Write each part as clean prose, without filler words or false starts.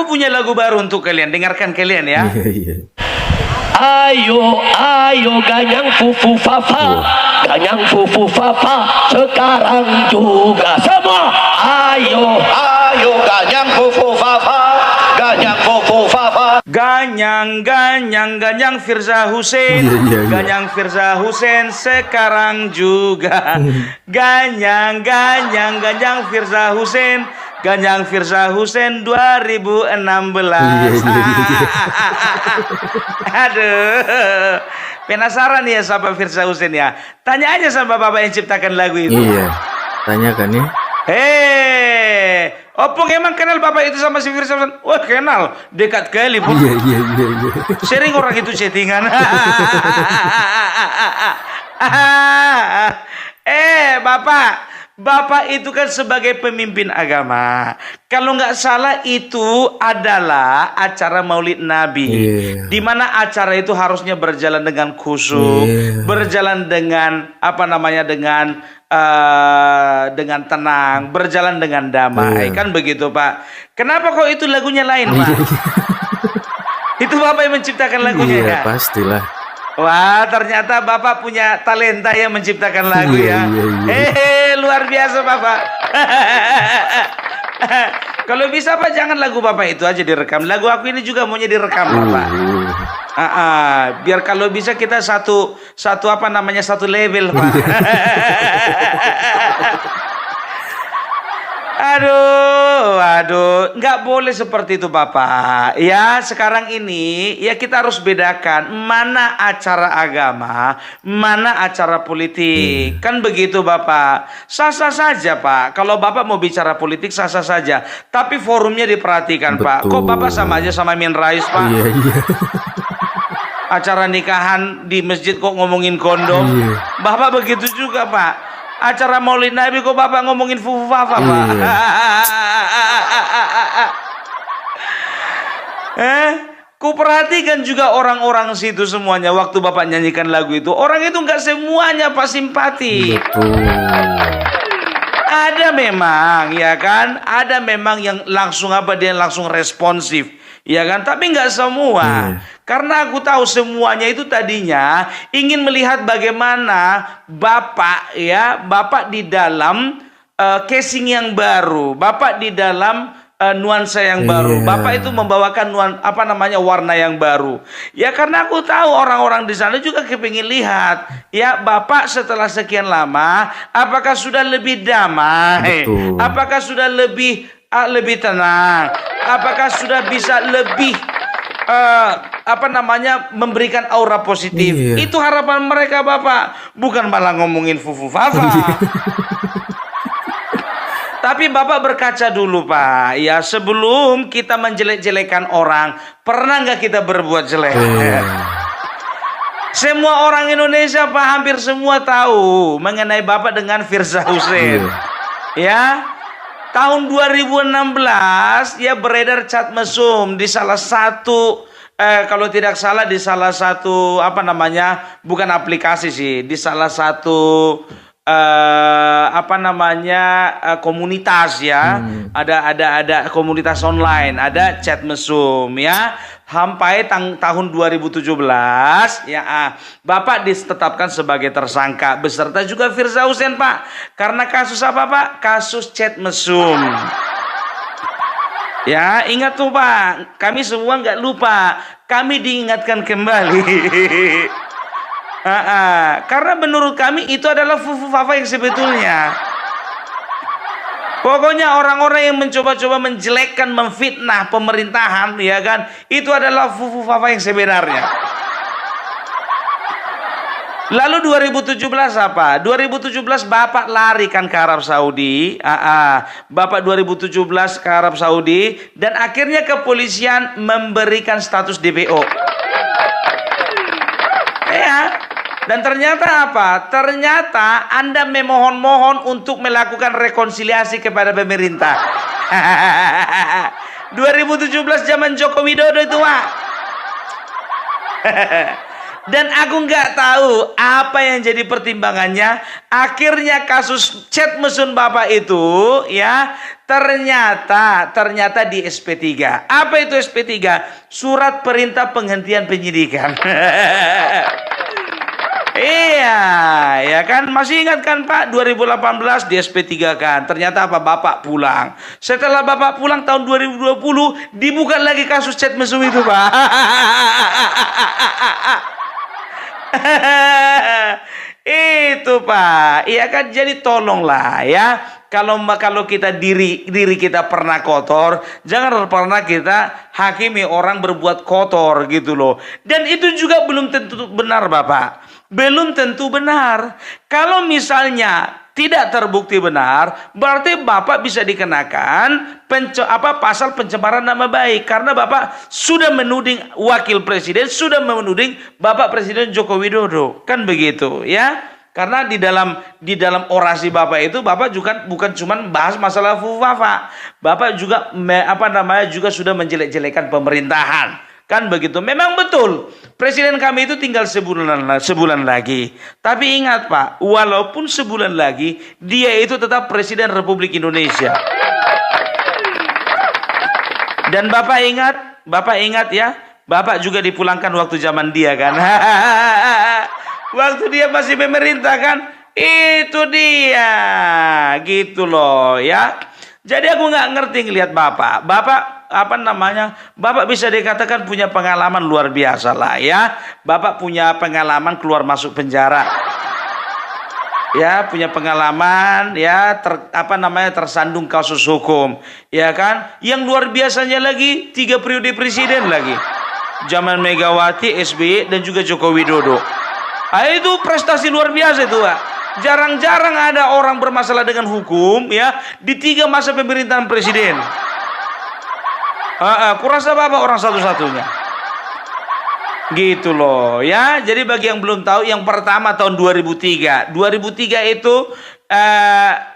Aku punya lagu baru untuk kalian, dengarkan kalian ya. Iya, iya. Ayo, ayo ganyang fufu fafa, ganyang fufu fafa, sekarang juga semua. Ayo, ayo ganyang fufu fafa, ganyang fufu fafa. Ganyang, ganyang, ganyang Firza Hussein, Iya, iya, iya. ganyang Firza Hussein sekarang juga. Ganyang, ganyang, ganyang Firza Hussein, ganyang Firza Hussein 2016. Iya, iya, iya. Aduh, penasaran ya sama Firza Hussein ya? Tanya aja sama bapak yang ciptakan lagu itu. Iya, tanyakan ya. Hei, Opung emang kenal bapak itu sama si Firza Hussein? Wah kenal, dekat kali pun. Iya, iya, iya, iya. Sering orang itu chattingan. Bapak itu kan sebagai pemimpin agama. Kalau nggak salah itu adalah acara Maulid Nabi, di mana acara itu harusnya berjalan dengan khusyuk, berjalan dengan dengan tenang, berjalan dengan damai, kan begitu Pak? Kenapa kok itu lagunya lain Pak? Itu Bapak yang menciptakan lagunya Iya, ya? pastilah. Wah, ternyata Bapak punya talenta yang menciptakan lagu ya. Luar biasa Bapak. Kalau bisa Pak, jangan lagu Bapak itu aja direkam. Lagu aku ini juga maunya direkam Bapak. Biar kalau bisa kita satu level Pak. Aduh, nggak boleh seperti itu Bapak. Ya, sekarang ini ya kita harus bedakan mana acara agama, mana acara politik. Kan begitu Bapak. Sah-sah saja Pak. Kalau Bapak mau bicara politik sah-sah saja. Tapi forumnya diperhatikan Pak. Kok Bapak sama aja sama Min Rais Pak? Iya, iya. Acara nikahan di masjid kok ngomongin kondom. Bapak begitu juga Pak. Acara Maulid Nabi kok Bapak ngomongin fufu fafa Pak. Ku perhatikan juga orang-orang situ semuanya waktu Bapak nyanyikan lagu itu. Orang itu nggak semuanya Pak simpati. Betul. Ada memang ya kan, ada memang yang langsung dia langsung responsif. Ya kan, tapi nggak semua. Karena aku tahu semuanya itu tadinya ingin melihat bagaimana Bapak di dalam casing yang baru, Bapak di dalam nuansa yang baru. Bapak itu membawakan warna yang baru. Ya karena aku tahu orang-orang di sana juga kepingin lihat, ya Bapak setelah sekian lama, apakah sudah lebih damai? Betul. Apakah sudah lebih tenang? Apakah sudah bisa lebih memberikan aura positif? Itu harapan mereka Bapak, bukan malah ngomongin fufu fafa. Tapi Bapak berkaca dulu Pak, ya sebelum kita menjelek-jelekan orang, pernah nggak kita berbuat jelek? Semua orang Indonesia Pak, hampir semua tahu mengenai Bapak dengan Firza Hussein. Ya, tahun 2016 ya beredar chat mesum di salah satu kalau tidak salah di salah satu bukan aplikasi sih, di salah satu komunitas ya. Ada komunitas online, ada chat mesum ya. Sampai tahun 2017 ya Bapak ditetapkan sebagai tersangka beserta juga Firza Hussein Pak. Karena kasus apa Pak? Kasus chat mesum. Ya ingat tuh Pak, kami semua nggak lupa, kami diingatkan kembali. Karena menurut kami itu adalah fufu fafa yang sebetulnya. Pokoknya orang-orang yang mencoba-coba menjelekkan, memfitnah pemerintahan, ya kan, itu adalah fufu fafa yang sebenarnya. Lalu 2017 apa? 2017 Bapak lari kan ke Arab Saudi. Bapak 2017 ke Arab Saudi dan akhirnya kepolisian memberikan status DPO. Ya. Dan ternyata apa? Ternyata Anda memohon-mohon untuk melakukan rekonsiliasi kepada pemerintah. 2017 zaman Joko Widodo itu, Pak. Dan aku nggak tahu apa yang jadi pertimbangannya. Akhirnya kasus chat mesum Bapak itu ya ternyata di SP3. Apa itu SP3? Surat perintah penghentian penyidikan. Iya, ya kan masih ingat kan Pak 2018 di SP3 kan. Ternyata apa Bapak pulang. Setelah Bapak pulang tahun 2020 dibuka lagi kasus chat mesum itu Pak. Itu Pak, iya kan, jadi tolonglah ya. Kalau kita diri kita pernah kotor, jangan pernah kita hakimi orang berbuat kotor gitu loh. Dan itu juga belum tentu benar Bapak. Belum tentu benar. Kalau misalnya tidak terbukti benar, berarti Bapak bisa dikenakan pasal pencemaran nama baik, karena Bapak sudah menuding wakil presiden, sudah menuding Bapak Presiden Joko Widodo, kan begitu ya? Karena di dalam orasi Bapak itu Bapak juga bukan cuma bahas masalah fufafa, Bapak juga juga sudah menjelek-jelekan pemerintahan. Kan begitu. Memang betul. Presiden kami itu tinggal sebulan lagi. Tapi ingat Pak, walaupun sebulan lagi, dia itu tetap Presiden Republik Indonesia. Dan Bapak ingat ya, Bapak juga dipulangkan waktu zaman dia kan. Waktu dia masih pemerintah kan. Itu dia. Gitu loh ya. Jadi aku nggak ngerti ngelihat Bapak. Bapak bisa dikatakan punya pengalaman luar biasa lah ya. Bapak punya pengalaman keluar masuk penjara. Ya, punya pengalaman ya tersandung kasus hukum, ya kan? Yang luar biasanya lagi 3 periode presiden lagi. Zaman Megawati, SBY dan juga Joko Widodo. Itu prestasi luar biasa itu, Pak. Jarang-jarang ada orang bermasalah dengan hukum ya di 3 masa pemerintahan presiden. Kurasa Bapak orang satu-satunya. Gitu loh ya. Jadi bagi yang belum tahu, yang pertama tahun 2003. 2003 itu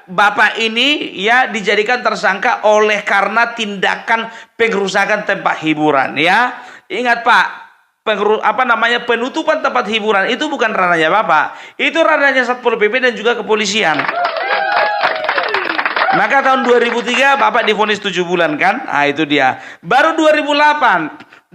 Bapak ini ya dijadikan tersangka oleh karena tindakan pengerusakan tempat hiburan ya. Ingat Pak, penutupan tempat hiburan itu bukan ranahnya Bapak. Itu ranahnya Satpol PP dan juga kepolisian. Maka tahun 2003 Bapak divonis 7 bulan kan? Itu dia. Baru 2008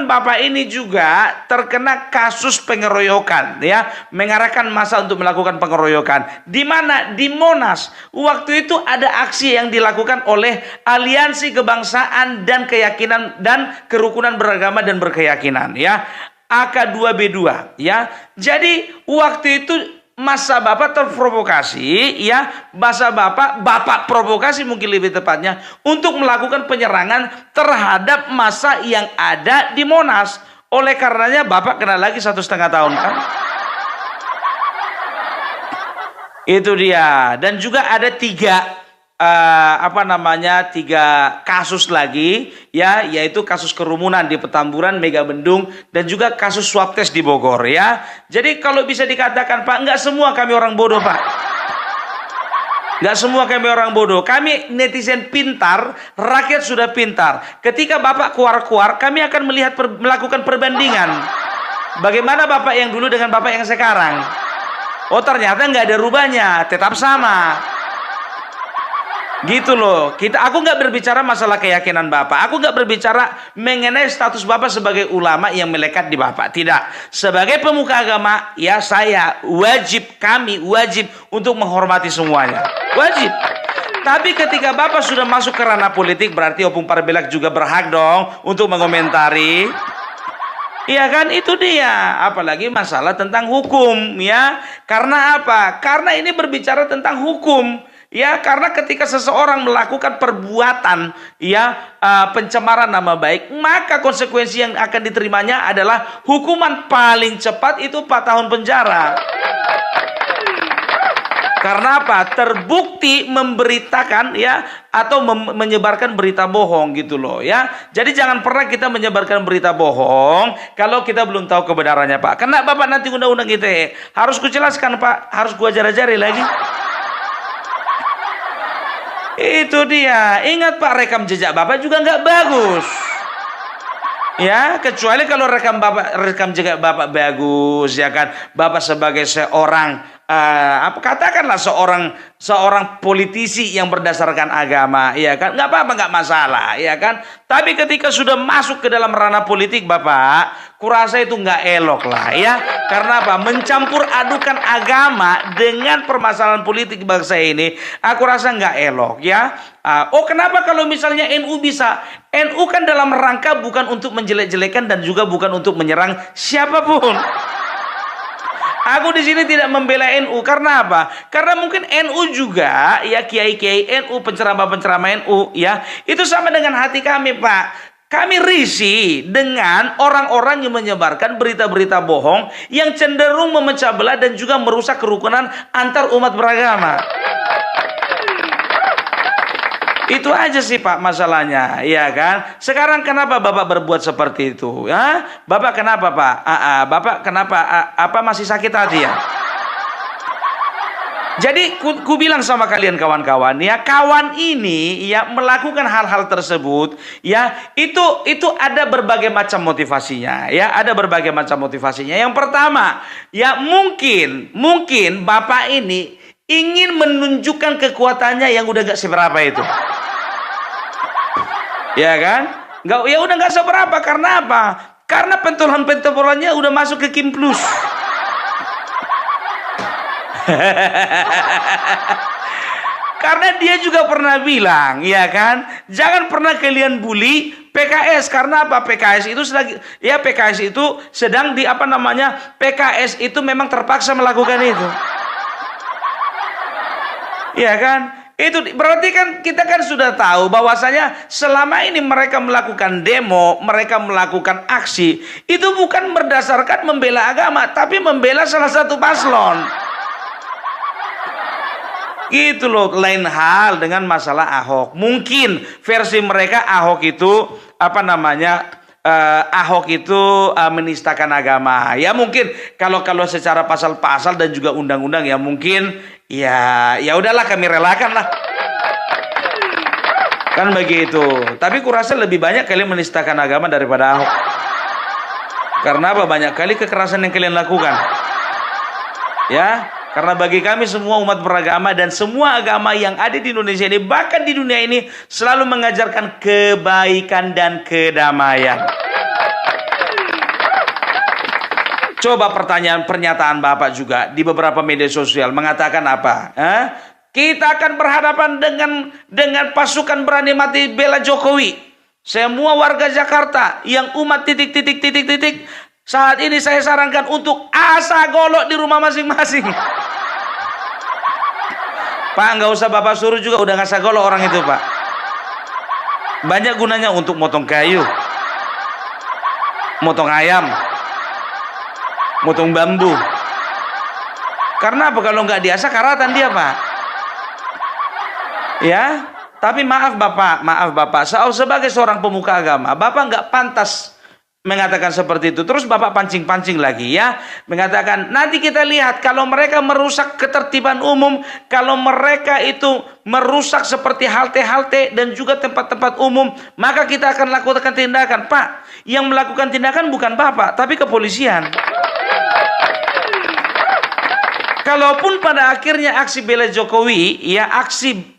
Bapak ini juga terkena kasus pengeroyokan ya, mengarahkan massa untuk melakukan pengeroyokan. Di mana? Di Monas. Waktu itu ada aksi yang dilakukan oleh Aliansi Kebangsaan dan Keyakinan dan Kerukunan Beragama dan Berkeyakinan ya. AK2B2 ya. Jadi waktu itu masa Bapak terprovokasi ya, Bapak provokasi mungkin lebih tepatnya untuk melakukan penyerangan terhadap massa yang ada di Monas. Oleh karenanya Bapak kena lagi 1,5 tahun kan. Itu dia. Dan juga ada 3 kasus lagi ya, yaitu kasus kerumunan di Petamburan, Megabendung, dan juga kasus swab test di Bogor ya. Jadi kalau bisa dikatakan Pak, nggak semua kami orang bodoh Pak. Nggak semua kami orang bodoh. Kami netizen pintar, rakyat sudah pintar. Ketika Bapak keluar, kami akan melakukan perbandingan. Bagaimana Bapak yang dulu dengan Bapak yang sekarang? Oh ternyata nggak ada rubahnya, tetap sama. Gitu loh. Aku nggak berbicara masalah keyakinan Bapak. Aku nggak berbicara mengenai status Bapak sebagai ulama yang melekat di Bapak. Tidak. Sebagai pemuka agama, ya kami wajib untuk menghormati semuanya. Wajib. Tapi ketika Bapak sudah masuk ke ranah politik, berarti Opung Parbelak juga berhak dong untuk mengomentari. Iya kan, itu dia. Apalagi masalah tentang hukum ya. Karena apa? Karena ini berbicara tentang hukum. Ya, karena ketika seseorang melakukan perbuatan ya pencemaran nama baik, maka konsekuensi yang akan diterimanya adalah hukuman paling cepat itu 4 tahun penjara. Karena apa? Terbukti memberitakan ya atau menyebarkan berita bohong gitu loh ya. Jadi jangan pernah kita menyebarkan berita bohong kalau kita belum tahu kebenarannya Pak. Karena Bapak nanti undang-undang ITE harus kujelaskan Pak, harus gua ajar-ajari lagi. Itu dia. Ingat Pak, rekam jejak Bapak juga nggak bagus. Ya, kecuali kalau rekam jejak Bapak bagus, ya kan. Bapak sebagai seorang katakanlah seorang politisi yang berdasarkan agama, ya kan. Nggak apa-apa, nggak masalah, ya kan. Tapi ketika sudah masuk ke dalam ranah politik, Bapak, kurasa itu nggak elok lah, ya. Karena apa? Mencampur adukan agama dengan permasalahan politik bangsa ini, aku rasa nggak elok, ya. Kenapa kalau misalnya NU bisa? NU kan dalam rangka bukan untuk menjelek-jelekan dan juga bukan untuk menyerang siapapun. Aku di sini tidak membela NU karena apa? Karena mungkin NU juga, ya, kiai-kiai NU, penceramah-penceramah NU, ya, itu sama dengan hati kami, Pak. Kami risih dengan orang-orang yang menyebarkan berita-berita bohong yang cenderung memecah belah dan juga merusak kerukunan antar umat beragama. Itu aja sih, Pak, masalahnya, ya kan? Sekarang kenapa Bapak berbuat seperti itu? Ya? Bapak kenapa, Pak? Bapak kenapa? Apa masih sakit hati ya? Jadi ku bilang sama kalian kawan-kawan, ya, kawan ini ya melakukan hal-hal tersebut, ya, itu ada berbagai macam motivasinya, ya, ada berbagai macam motivasinya. Yang pertama, ya, mungkin Bapak ini ingin menunjukkan kekuatannya yang udah gak seberapa itu. Ya kan? Udah nggak seberapa. Karena apa? Karena pentolan-pentolannya udah masuk ke Kim Plus. Karena dia juga pernah bilang, ya kan? Jangan pernah kalian bully PKS. Karena apa? PKS itu sedang PKS itu memang terpaksa melakukan itu. Ya kan? Itu berarti kan kita kan sudah tahu bahwasanya selama ini mereka melakukan demo, mereka melakukan aksi, itu bukan berdasarkan membela agama, tapi membela salah satu paslon. Gitu loh. Lain hal dengan masalah Ahok. Mungkin versi mereka Ahok itu Ahok itu menistakan agama. Ya mungkin kalau secara pasal-pasal dan juga undang-undang, ya mungkin ya udahlah, kami relakan lah. Kan begitu. Tapi kurasa lebih banyak kalian menistakan agama daripada Ahok. Karena apa? Banyak kali kekerasan yang kalian lakukan. Ya, karena bagi kami semua umat beragama dan semua agama yang ada di Indonesia ini, bahkan di dunia ini, selalu mengajarkan kebaikan dan kedamaian. Coba pernyataan Bapak juga di beberapa media sosial mengatakan apa? Kita akan berhadapan dengan pasukan berani mati bela Jokowi. Semua warga Jakarta yang umat titik. Saat ini saya sarankan untuk asa golok di rumah masing-masing. Pak, nggak usah Bapak suruh juga, udah ngasa golok orang itu, Pak. Banyak gunanya untuk motong kayu, motong ayam, motong bambu. Karena apa? Kalau nggak diasah karatan dia, Pak. Ya, tapi maaf Bapak, sebagai seorang pemuka agama, Bapak nggak pantas mengatakan seperti itu. Terus Bapak pancing-pancing lagi, ya, mengatakan nanti kita lihat kalau mereka merusak ketertiban umum, kalau mereka itu merusak seperti halte-halte dan juga tempat-tempat umum, maka kita akan lakukan tindakan. Pak, yang melakukan tindakan bukan Bapak, tapi kepolisian. Kalaupun pada akhirnya aksi bela Jokowi, ya, aksi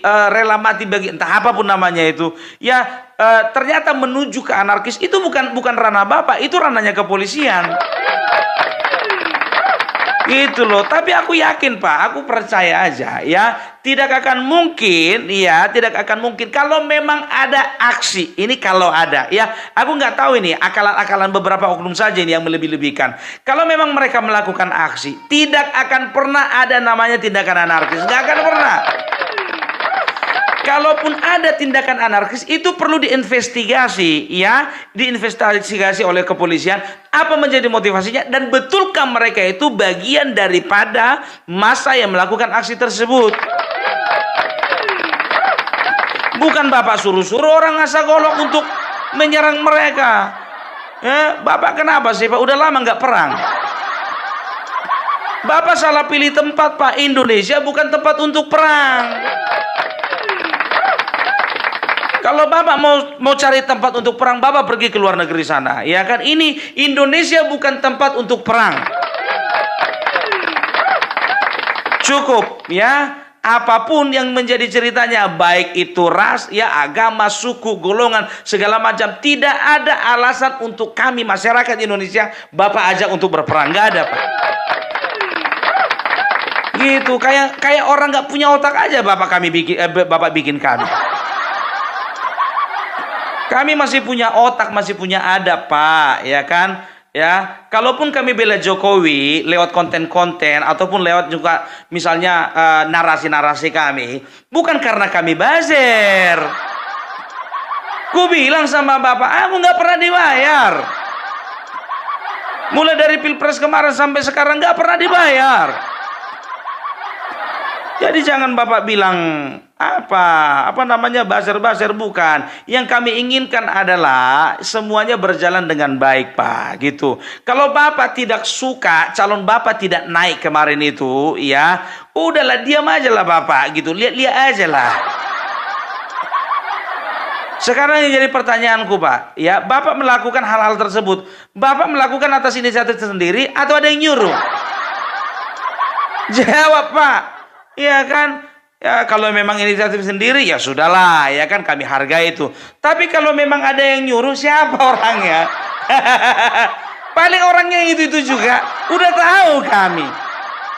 rela mati bagi entah apapun namanya itu, ya, ternyata menuju ke anarkis, itu bukan ranah Bapak, itu ranahnya kepolisian. Gitu loh. Tapi aku yakin, Pak, aku percaya aja, ya, tidak akan mungkin kalau memang ada aksi ini, kalau ada, ya, aku nggak tahu ini akalan-akalan beberapa oknum saja ini yang melebih-lebihkan. Kalau memang mereka melakukan aksi, tidak akan pernah ada namanya tindakan anarkis, nggak akan pernah. Kalaupun ada tindakan anarkis, itu perlu diinvestigasi, ya, diinvestigasi oleh kepolisian, apa menjadi motivasinya, dan betulkah mereka itu bagian daripada massa yang melakukan aksi tersebut. Bukan Bapak suruh-suruh orang ngasa golok untuk menyerang mereka. Bapak kenapa sih, Pak? Udah lama nggak perang. Bapak salah pilih tempat, Pak. Indonesia bukan tempat untuk perang. Kalau Bapak mau cari tempat untuk perang, Bapak pergi ke luar negeri sana. Ya kan, ini Indonesia bukan tempat untuk perang. Cukup ya, apapun yang menjadi ceritanya, baik itu ras, ya, agama, suku, golongan, segala macam, tidak ada alasan untuk kami masyarakat Indonesia Bapak ajak untuk berperang, nggak ada, Pak. Gitu, kayak orang nggak punya otak aja Bapak bikin kami. Kami masih punya otak, masih punya adab, Pak, ya kan? Ya, kalaupun kami bela Jokowi lewat konten-konten ataupun lewat juga misalnya narasi-narasi kami, bukan karena kami buzzer. Ku bilang sama Bapak, aku nggak pernah dibayar. Mulai dari Pilpres kemarin sampai sekarang nggak pernah dibayar. Jadi jangan Bapak bilang apa namanya buzzer-buzzer, bukan. Yang kami inginkan adalah semuanya berjalan dengan baik, Pak, gitu. Kalau Bapak tidak suka calon Bapak tidak naik kemarin itu, ya, udahlah diam aja lah Bapak, gitu. Lihat-lihat aja lah. Sekarang yang jadi pertanyaanku, Pak, ya, Bapak melakukan hal-hal tersebut, Bapak melakukan atas inisiatif sendiri atau ada yang nyuruh? Jawab, Pak. Iya kan? Ya, kalau memang inisiatif sendiri ya sudahlah, ya kan, kami hargai itu. Tapi kalau memang ada yang nyuruh, siapa orangnya? Paling orangnya itu juga udah tahu kami.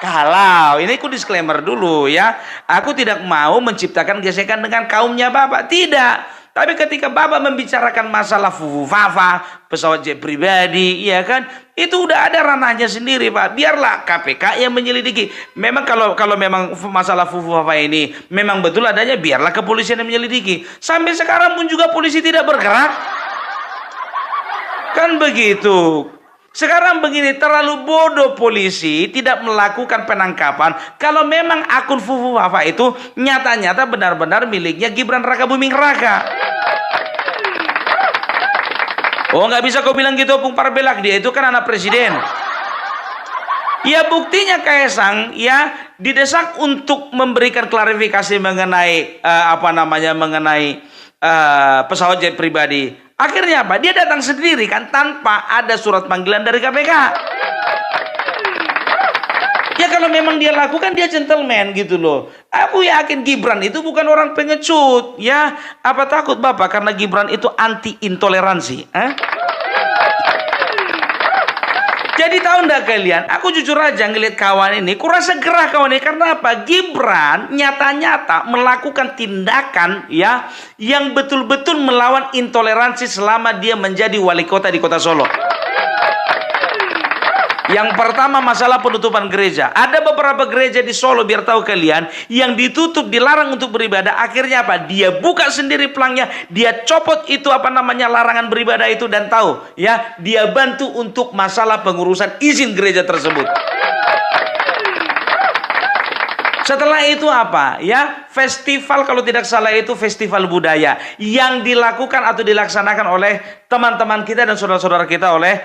Kalau ini aku disclaimer dulu ya, aku tidak mau menciptakan gesekan dengan kaumnya Bapak, tidak. Tapi ketika Bapak membicarakan masalah fufu-fafa, pesawat jet pribadi, ya kan, itu udah ada ranahnya sendiri, Pak. Biarlah KPK yang menyelidiki. Memang kalau memang masalah fufu-fafa ini memang betul adanya, biarlah kepolisian yang menyelidiki. Sampai sekarang pun juga polisi tidak bergerak. Kan begitu. Sekarang begini, terlalu bodoh polisi tidak melakukan penangkapan kalau memang akun fufu-fafa itu nyata-nyata benar-benar miliknya Gibran Rakabuming Raka. Oh, nggak bisa kau bilang gitu, Pung Parbelak, dia itu kan anak presiden. Ya, buktinya Kaesang ya didesak untuk memberikan klarifikasi mengenai mengenai pesawat jet pribadi. Akhirnya apa? Dia datang sendiri kan tanpa ada surat panggilan dari KPK. Ya kalau memang dia lakukan, dia gentleman gitu loh. Aku yakin Gibran itu bukan orang pengecut, ya. Apa takut Bapak karena Gibran itu anti intoleransi? Jadi tahu enggak kalian, aku jujur aja ngeliat kawan ini, kurasa gerah kawan ini. Karena apa? Gibran nyata-nyata melakukan tindakan ya yang betul-betul melawan intoleransi selama dia menjadi wali kota di kota Solo. Yang pertama masalah penutupan gereja. Ada beberapa gereja di Solo, biar tahu kalian, yang ditutup, dilarang untuk beribadah. Akhirnya apa? Dia buka sendiri pelangnya, dia copot itu larangan beribadah itu, dan tahu ya, dia bantu untuk masalah pengurusan izin gereja tersebut. Setelah itu apa? Ya, festival, kalau tidak salah itu festival budaya yang dilakukan atau dilaksanakan oleh teman-teman kita dan saudara-saudara kita oleh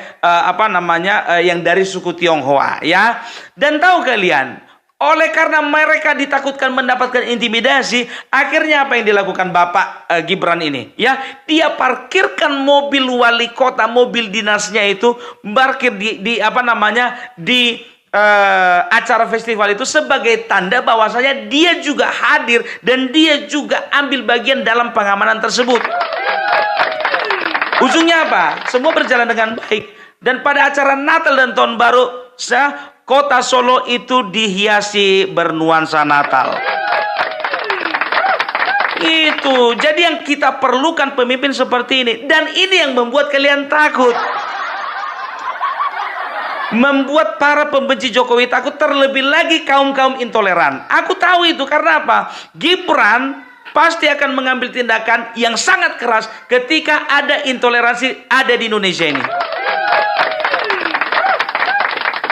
yang dari suku Tionghoa, ya. Dan tahu kalian, oleh karena mereka ditakutkan mendapatkan intimidasi, akhirnya apa yang dilakukan Bapak Gibran ini? Ya, dia parkirkan mobil wali kota, mobil dinasnya itu parkir di acara festival itu sebagai tanda bahwasanya dia juga hadir dan dia juga ambil bagian dalam pengamanan tersebut. Ujungnya apa? Semua berjalan dengan baik. Dan pada acara Natal dan Tahun Baru, kota Solo itu dihiasi bernuansa Natal. Itu. Jadi yang kita perlukan pemimpin seperti ini. Dan ini yang membuat kalian takut. Membuat para pembenci Jokowi takut, terlebih lagi kaum-kaum intoleran. Aku tahu itu karena apa? Gibran pasti akan mengambil tindakan yang sangat keras ketika ada intoleransi ada di Indonesia ini.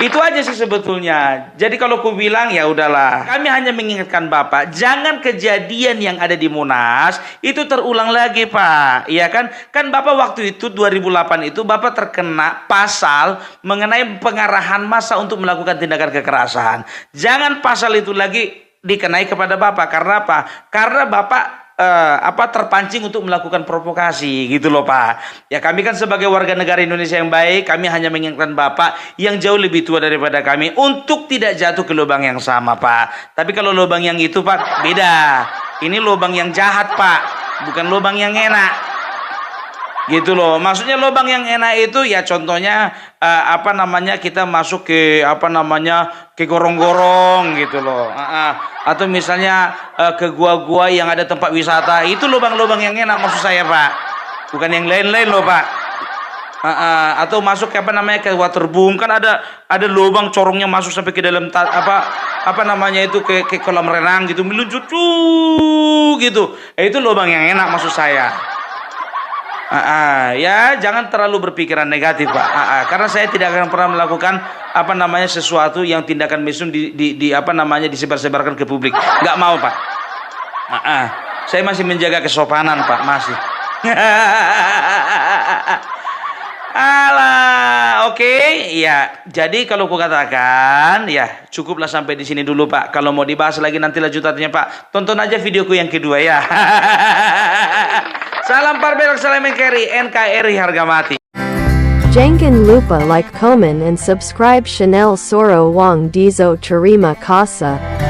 Itu aja sih sebetulnya. Jadi kalau aku bilang ya udahlah, kami hanya mengingatkan Bapak, jangan kejadian yang ada di Monas itu terulang lagi, Pak. Iya kan? Kan Bapak waktu itu 2008 itu Bapak terkena pasal mengenai pengarahan massa untuk melakukan tindakan kekerasan. Jangan pasal itu lagi dikenai kepada Bapak. Karena apa? Karena Bapak terpancing untuk melakukan provokasi gitu loh Pak. Ya kami kan sebagai warga negara Indonesia yang baik, kami hanya mengingatkan Bapak yang jauh lebih tua daripada kami untuk tidak jatuh ke lubang yang sama Pak. Tapi kalau lubang yang itu Pak beda. Ini lubang yang jahat Pak, bukan lubang yang enak. Gitu loh, maksudnya lubang yang enak itu ya contohnya kita masuk ke ke gorong-gorong gitu loh, atau misalnya ke gua-gua yang ada tempat wisata, itu lubang-lubang yang enak maksud saya Pak, bukan yang lain-lain loh Pak. Atau masuk ke ke waterboom, kan ada lubang corongnya masuk sampai ke dalam ke kolam renang gitu, meluncur gitu, itu lubang yang enak maksud saya. Ya jangan terlalu berpikiran negatif Pak, karena saya tidak akan pernah melakukan sesuatu yang tindakan mesum disebar-sebarkan ke publik, nggak mau Pak. Saya masih menjaga kesopanan Pak, masih. Alah, oke. Ya, jadi kalau ku katakan ya cukuplah sampai di sini dulu Pak. Kalau mau dibahas lagi nanti lanjutannya Pak, tonton aja videoku yang kedua ya. Salam Parbelok, salam NKRI harga mati. Jangan lupa like, comment and subscribe channel Soro Wang Dizo Terima Kasih.